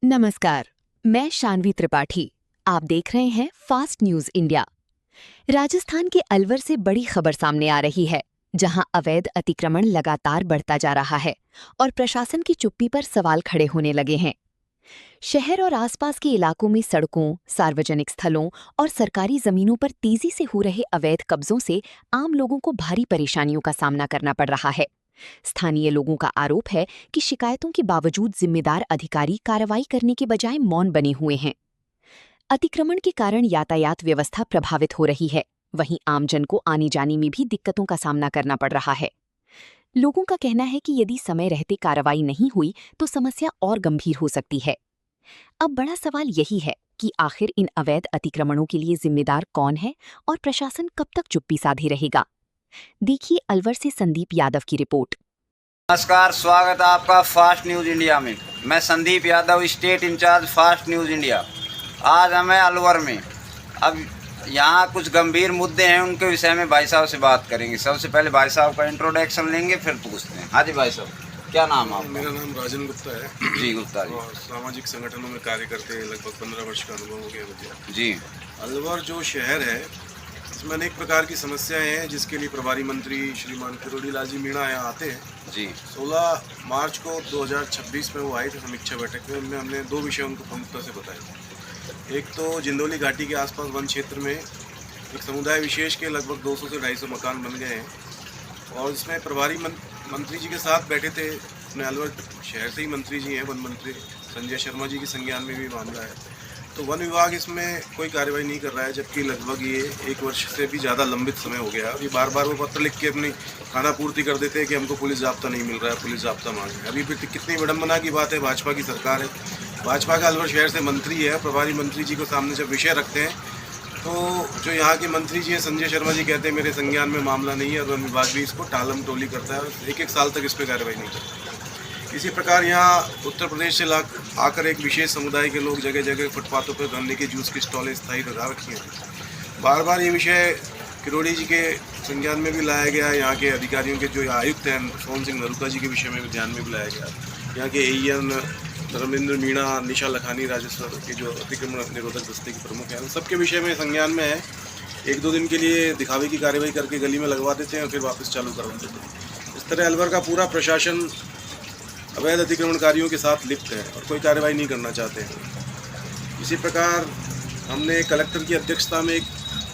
नमस्कार, मैं शानवी त्रिपाठी। आप देख रहे हैं फास्ट न्यूज इंडिया। राजस्थान के अलवर से बड़ी खबर सामने आ रही है, जहां अवैध अतिक्रमण लगातार बढ़ता जा रहा है और प्रशासन की चुप्पी पर सवाल खड़े होने लगे हैं। शहर और आसपास के इलाकों में सड़कों, सार्वजनिक स्थलों और सरकारी जमीनों पर तेजी से हो रहे अवैध कब्जों से आम लोगों को भारी परेशानियों का सामना करना पड़ रहा है। स्थानीय लोगों का आरोप है कि शिकायतों के बावजूद जिम्मेदार अधिकारी कार्रवाई करने के बजाय मौन बने हुए हैं। अतिक्रमण के कारण यातायात व्यवस्था प्रभावित हो रही है, वहीं आमजन को आने जाने में भी दिक्कतों का सामना करना पड़ रहा है। लोगों का कहना है कि यदि समय रहते कार्रवाई नहीं हुई तो समस्या और गंभीर हो सकती है। अब बड़ा सवाल यही है कि आखिर इन अवैध अतिक्रमणों के लिए जिम्मेदार कौन है और प्रशासन कब तक चुप्पी साधे रहेगा। देखिए अलवर से संदीप यादव की रिपोर्ट। नमस्कार, स्वागत है आपका फास्ट न्यूज़ इंडिया में। मैं Sandeep Yadav, state incharge fast news India. आज हमें अलवर में अब यहाँ कुछ गंभीर मुद्दे हैं, उनके विषय में भाई साहब से बात करेंगे। सबसे पहले भाई साहब का इंट्रोडक्शन लेंगे, फिर पूछते हैं। हाँ जी भाई साहब, क्या नाम है? मेरा नाम राजन गुप्ता है। जी गुप्ता जी। और सामाजिक संगठनों में कार्य करते लगभग 15 वर्ष का अनुभव हो गया मुझे। जी। अलवर जो शहर है, इसमें अनेक प्रकार की समस्याएं हैं, जिसके लिए प्रभारी मंत्री श्रीमान किरोड़ी लाल जी मीणा यहाँ आते हैं। जी। 16 मार्च को 2026 में वो आए थे समीक्षा बैठक में। उनमें हमने 2 विषय उनको प्रमुखता से बताए। एक तो जिंदौली घाटी के आसपास वन क्षेत्र में एक समुदाय विशेष के लगभग 200 से 250 मकान बन गए हैं, और इसमें प्रभारी मंत्री जी के साथ बैठे थे। अपने अलवर शहर से ही मंत्री जी हैं, वन मंत्री संजय शर्मा जी के संज्ञान में भी मामला है। तो वन विभाग इसमें कोई कार्रवाई नहीं कर रहा है, जबकि लगभग ये 1 वर्ष से भी ज़्यादा लंबित समय हो गया। अभी बार बार वो पत्र लिख के अपनी खाना पूर्ति कर देते हैं कि हमको पुलिस जाब्ता नहीं मिल रहा है, पुलिस जाब्ता मांग है। अभी भी कितनी विडम्बना की बात है, भाजपा की सरकार है, भाजपा का अलवर शहर से मंत्री है। प्रभारी मंत्री जी को सामने जब विषय रखते हैं तो जो यहाँ के मंत्री जी हैं संजय शर्मा जी कहते हैं मेरे संज्ञान में मामला नहीं है, और वन विभाग भी इसको टालम टोली करता है, 1-1 साल तक इस पर कार्रवाई नहीं करता। इसी प्रकार यहाँ उत्तर प्रदेश से आकर एक विशेष समुदाय के लोग जगह जगह फुटपाथों पर गन्ने के जूस की स्टॉलें स्थायी लगा रखी हैं। बार बार ये विषय किरोड़ी जी के संज्ञान में भी लाया गया, यहाँ के अधिकारियों के जो आयुक्त हैं सोहन सिंह नरूका जी के विषय में भी ध्यान में भी लाया गया। यहाँ के एईएन धर्मेंद्र मीणा, निशा लखानी राजस्व के जो अतिक्रमण निरोधक दस्ते के प्रमुख हैं, उन सबके विषय में संज्ञान में है। 1-2 दिन के लिए दिखावे की कार्रवाई करके गली में लगवा देते हैं और फिर वापस चालू करवा देते हैं। इस तरह अलवर का पूरा प्रशासन अवैध अतिक्रमणकारियों के साथ लिप्त है और कोई कार्रवाई नहीं करना चाहते हैं। इसी प्रकार हमने कलेक्टर की अध्यक्षता में एक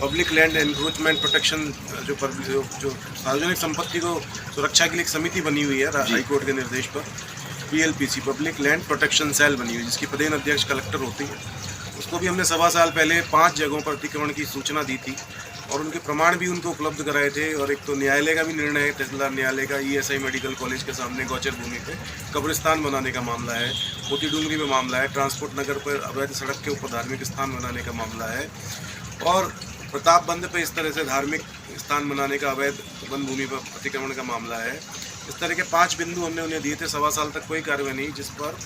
पब्लिक लैंड एनक्रोचमेंट प्रोटेक्शन जो सार्वजनिक संपत्ति को सुरक्षा के लिए एक समिति बनी हुई है हाईकोर्ट के निर्देश पर, PLPC public land protection cell बनी हुई है, जिसकी प्रदेन अध्यक्ष कलेक्टर होती है। उसको भी हमने 1.25 साल पहले 5 जगहों पर अतिक्रमण की सूचना दी थी और उनके प्रमाण भी उनको उपलब्ध कराए थे। और एक तो न्यायालय का भी निर्णय है, तहसीलदार न्यायालय का, ESI मेडिकल कॉलेज के सामने गौचर भूमि पे कब्रिस्तान बनाने का मामला है, मोती डूंगरी में मामला है, ट्रांसपोर्ट नगर पर अवैध सड़क के ऊपर धार्मिक स्थान बनाने का मामला है, और प्रताप बंद पे इस तरह से धार्मिक स्थान बनाने का अवैध वन भूमि पर अतिक्रमण का मामला है। इस तरह के 5 बिंदु हमने उन्हें दिए थे। 1.25 साल तक कोई कार्रवाई नहीं, जिस पर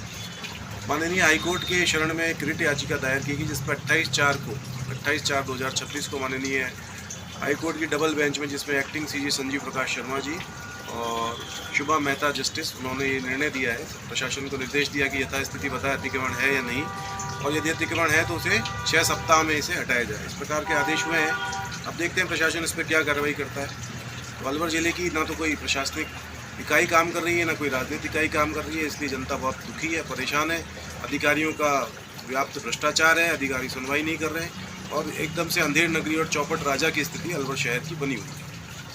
माननीय हाईकोर्ट के शरण में एक रिट याचिका दायर की गई, जिस पर 28/4/2026 को माननीय हाईकोर्ट की डबल बेंच में, जिसमें एक्टिंग CJ संजीव प्रकाश शर्मा जी और शुभा मेहता जस्टिस, उन्होंने ये निर्णय दिया है, प्रशासन को निर्देश दिया कि यथास्थिति बताए अतिक्रमण है या नहीं, और यदि अतिक्रमण है तो उसे 6 सप्ताह में इसे हटाया जाए। इस प्रकार के आदेश हुए हैं। अब देखते हैं प्रशासन इस पर क्या कार्रवाई करता है। अलवर जिले की ना तो कोई प्रशासनिक इकाई काम कर रही है, ना कोई राजनीतिक इकाई काम कर रही है, इसलिए जनता बहुत दुखी है, परेशान है। अधिकारियों का व्याप्त भ्रष्टाचार है, अधिकारी सुनवाई नहीं कर रहे हैं, और एकदम से अंधेर नगरी और चौपट राजा की स्थिति अलवर शहर की बनी हुई है।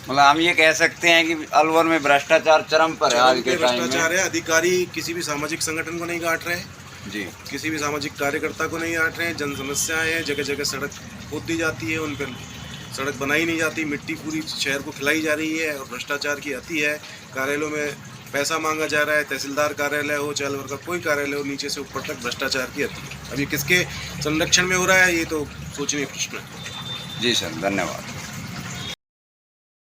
मतलब हम ये कह सकते हैं कि अलवर में भ्रष्टाचार चरम पर है आज के टाइम में। भ्रष्टाचार है, अधिकारी किसी भी सामाजिक संगठन को नहीं गांठ रहे जी, किसी भी सामाजिक कार्यकर्ता को नहीं गांठ रहे हैं। जन समस्याएं हैं, जगह जगह सड़क खोद दी जाती है, उन पर सड़क बनाई नहीं जाती, मिट्टी पूरी शहर को खिलाई जा रही है, और भ्रष्टाचार की अति है। कार्यालयों में पैसा मांगा जा रहा है, तहसीलदार कार्यालय हो चाहे अलवर का कोई कार्यालय हो, नीचे से ऊपर तक भ्रष्टाचार की अति है। अभी किसके संरक्षण में हो रहा है, ये तो सोचनीय प्रश्न है। जी सर, धन्यवाद।